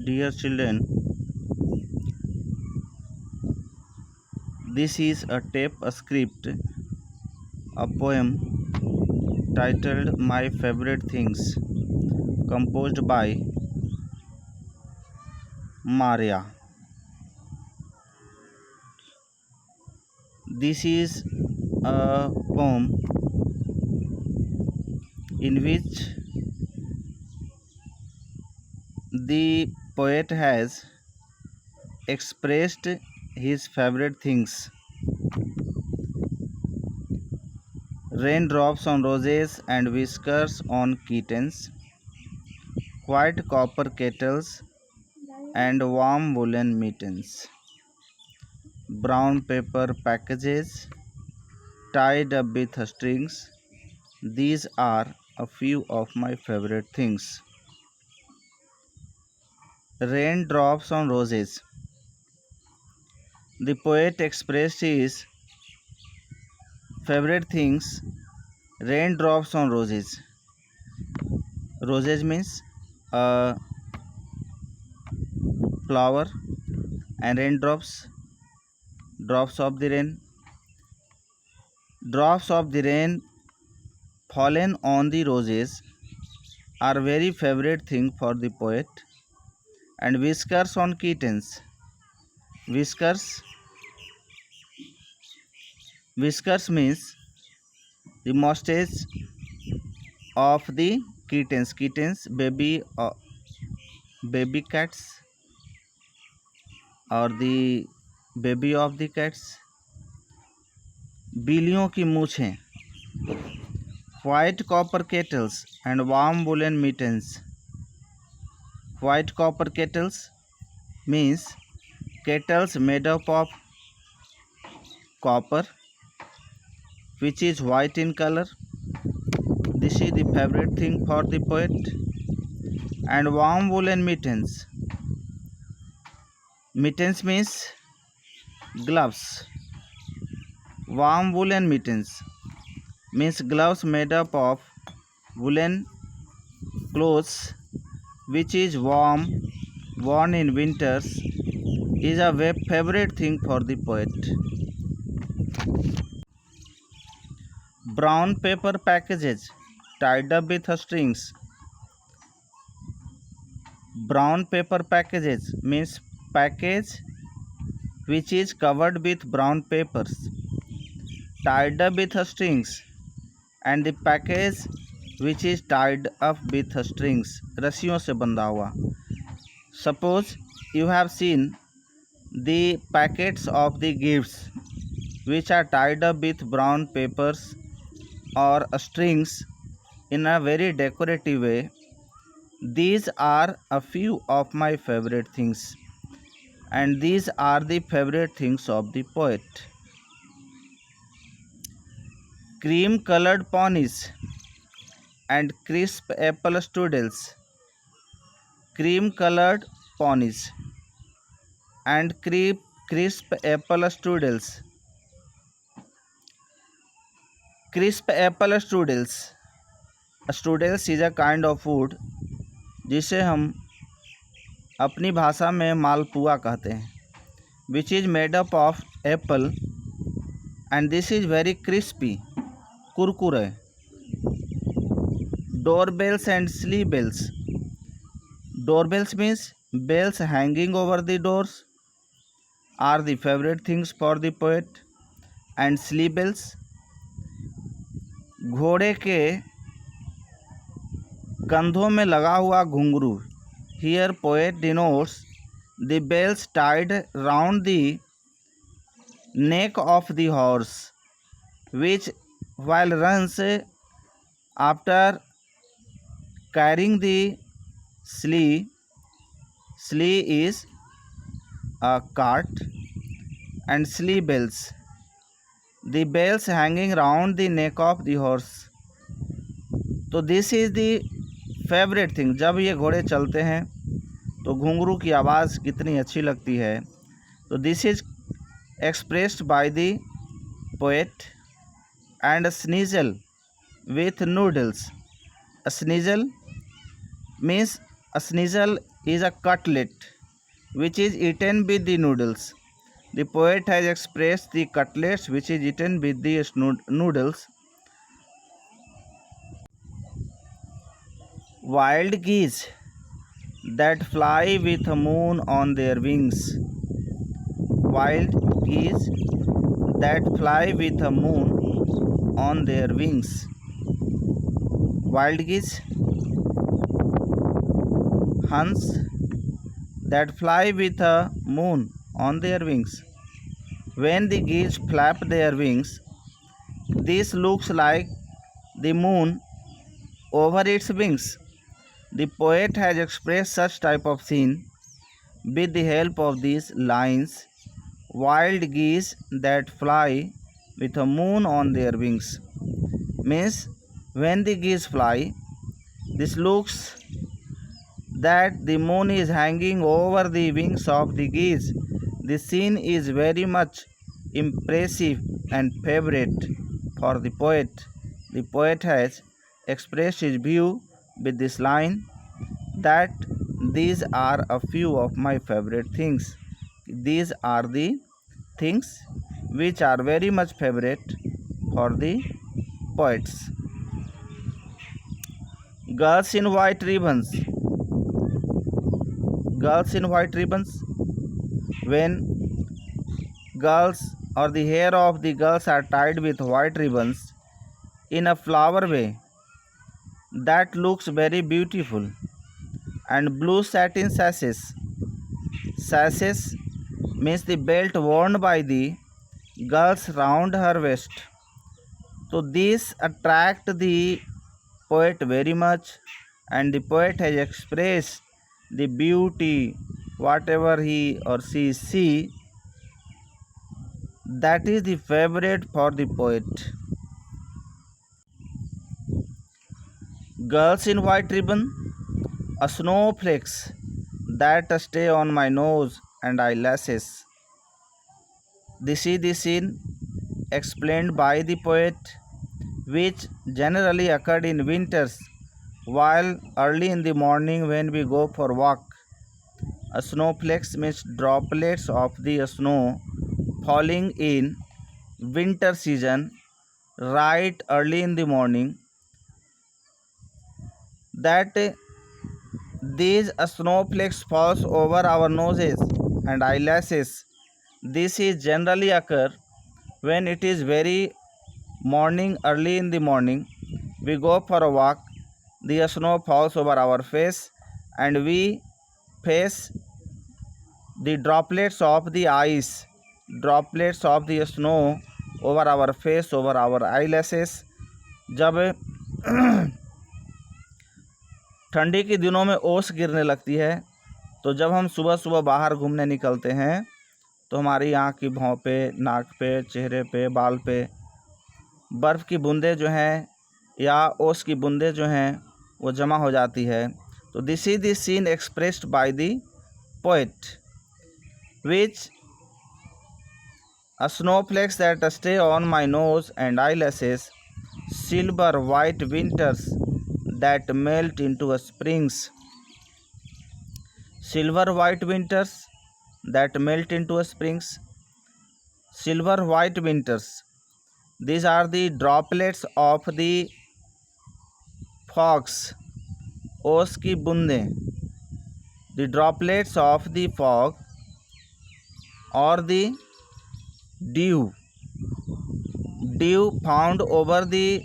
Dear children, this is a tape script, a poem titled My Favorite Things, composed by Maria. This is a poem in which the poet has expressed his favorite things: raindrops on roses and whiskers on kittens, white copper kettles and warm woolen mittens, brown paper packages tied up with strings. These are a few of my favorite things. Raindrops on roses. The poet expressed his favorite things: raindrops on roses. Roses means a flower, and raindrops, drops of the rain. Drops of the rain fallen on the roses are very favorite thing for the poet. And whiskers on kittens. Whiskers. Whiskers means the mustache of the kittens. Kittens, baby cats, और the baby of the cats. बिल्लियों की मूछें. White copper kettles and warm woolen mittens. White copper kettles means kettles made up of copper, which is white in color. This is the favorite thing for the poet. And warm woolen mittens. Mittens means gloves. Warm woolen mittens means gloves made up of woolen clothes, which is warm, worn in winters, is a favorite thing for the poet. Brown paper packages tied up with strings. Brown paper packages means package which is covered with brown papers, tied up with strings, and the package which is tied up with strings, रस्सियों से बंधा हुआ. Suppose you have seen the packets of the gifts which are tied up with brown papers or strings in a very decorative way. These are a few of my favorite things, and these are the favorite things of the poet. Cream colored ponies and crisp apple strudels. Cream colored ponies and crisp apple strudels. Crisp apple strudels. Strudels is a kind of food जिसे हम अपनी भाषा में मालपुआ कहते हैं, which is made up of apple and this is very crispy, Kurkure. Doorbells and sleigh bells. Doorbells means bells hanging over the doors are the favorite things for the poet. And sleigh bells, घोड़े के कंधों में लगा हुआ घुंघरू. Here poet denotes the bells tied round the neck of the horse, which while runs after carrying the sleigh. Sleigh is a cart, and sleigh bells, the bells hanging round the neck of the horse. तो this is the favourite thing. जब ये घोड़े चलते हैं तो घुंघरू की आवाज़ कितनी अच्छी लगती है. तो this is expressed by the poet. And Sneasel with noodles. Sneasel means A schnitzel is a cutlet which is eaten with the noodles. The poet has expressed the cutlets which is eaten with the noodles. Wild geese that fly with a moon on their wings. Wild geese that fly with a moon on their wings. Wild geese, hunts that fly with a moon on their wings. When the geese flap their wings, this looks like the moon over its wings. The poet has expressed such type of scene with the help of these lines. Wild geese that fly with a moon on their wings. Means when the geese fly, this looks that the moon is hanging over the wings of the geese. The scene is very much impressive and favorite for the poet. The poet has expressed his view with this line that these are a few of my favorite things. These are the things which are very much favorite for the poets. Girls in white ribbons. Girls in white ribbons. When girls or the hair of the girls are tied with white ribbons in a flower way, that looks very beautiful. And blue satin sashes. Sashes means the belt worn by the girls round her waist. So these attract the poet very much, and the poet has expressed the beauty whatever he or she see, that is the favorite for the poet. Girls in white ribbon, a snowflakes that stay on my nose and eyelashes. This is the scene explained by the poet, which generally occurred in winters while early in the morning when we go for walk. A snowflakes means droplets of the snow falling in winter season right early in the morning, that these snowflakes falls over our noses and eyelashes. This is generally occur when it is very morning, early in the morning. We go for a walk, the snow falls over our face, and we face the droplets of the ice, droplets of the snow over our face, over our eyelashes. जब ठंडी के दिनों में ओस गिरने लगती है, तो जब हम सुबह सुबह बाहर घूमने निकलते हैं तो हमारी आँख की भौं पे, नाक पे, चेहरे पे, बाल पे बर्फ़ की बूंदें जो हैं या ओस की बूंदें जो हैं वो जमा हो जाती है. तो this is the scene expressed by the poet, which a snowflakes that stay on my nose and eyelashes, silver white winters that melt into springs. Silver white winters that melt into springs. Silver white winters, these are the droplets of the fogs, ओस की बूंदें. The droplets of the fog or the dew found over the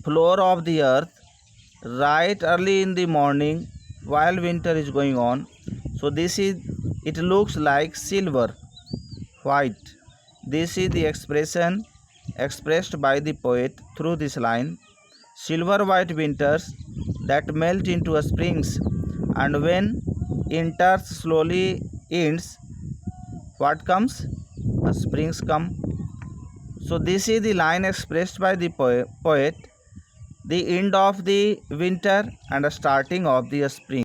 floor of the earth right early in the morning while winter is going on. So this is, it looks like silver white. This is the expression expressed by the poet through this line: silver white winters that melt into springs, and when enters slowly ends, what comes? Springs come. So this is the line expressed by the poet, the end of the winter and the starting of the spring.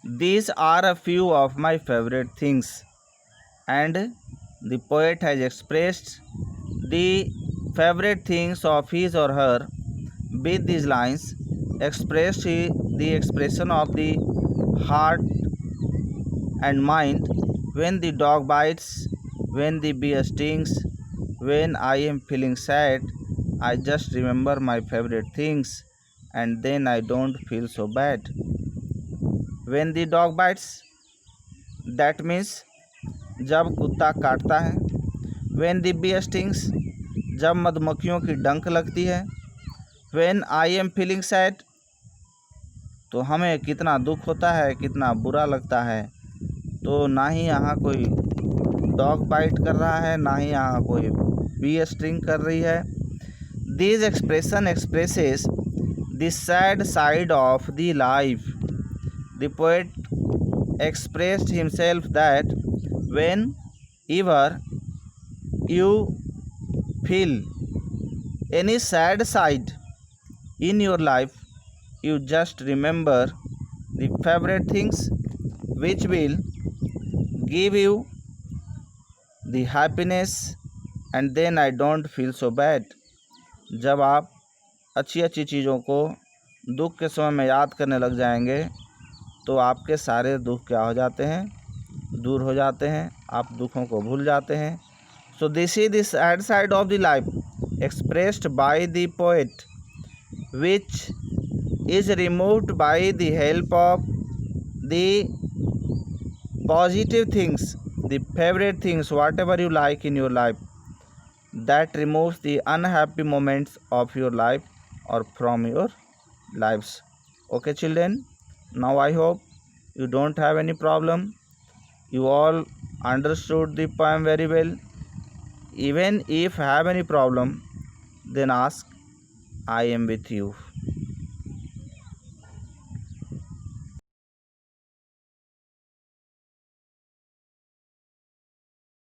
These are a few of my favorite things, and the poet has expressed the favorite things of his or her with these lines, expressed the expression of the heart and mind. When the dog bites, when the bee stings, when I am feeling sad, I just remember my favorite things and then I don't feel so bad. When the dog bites, that means जब कुत्ता काटता है. When the bee stings, जब मधुमक्खियों की डंक लगती है. When I am feeling sad, तो हमें कितना दुख होता है, कितना बुरा लगता है. तो ना ही यहाँ कोई डॉग बाइट कर रहा है, ना ही यहाँ कोई बी स्ट्रिंग कर रही है. This expression expresses the sad side of the life. The poet expressed himself that whenever you feel any sad side in your life, you just remember the favorite things which will give you the happiness and then I don't feel so bad. जब आप अच्छी अच्छी चीज़ों को दुख के समय में याद करने लग जाएंगे तो आपके सारे दुख क्या हो जाते हैं, दूर हो जाते हैं, आप दुखों को भूल जाते हैं. So this is the sad side of the life expressed by the poet which is removed by the help of the positive things, the favorite things, whatever you like in your life, that removes the unhappy moments of your life or from your lives. Okay children, now I hope you don't have any problem. You all understood the poem very well. Even if have any problem, then ask, I am with you.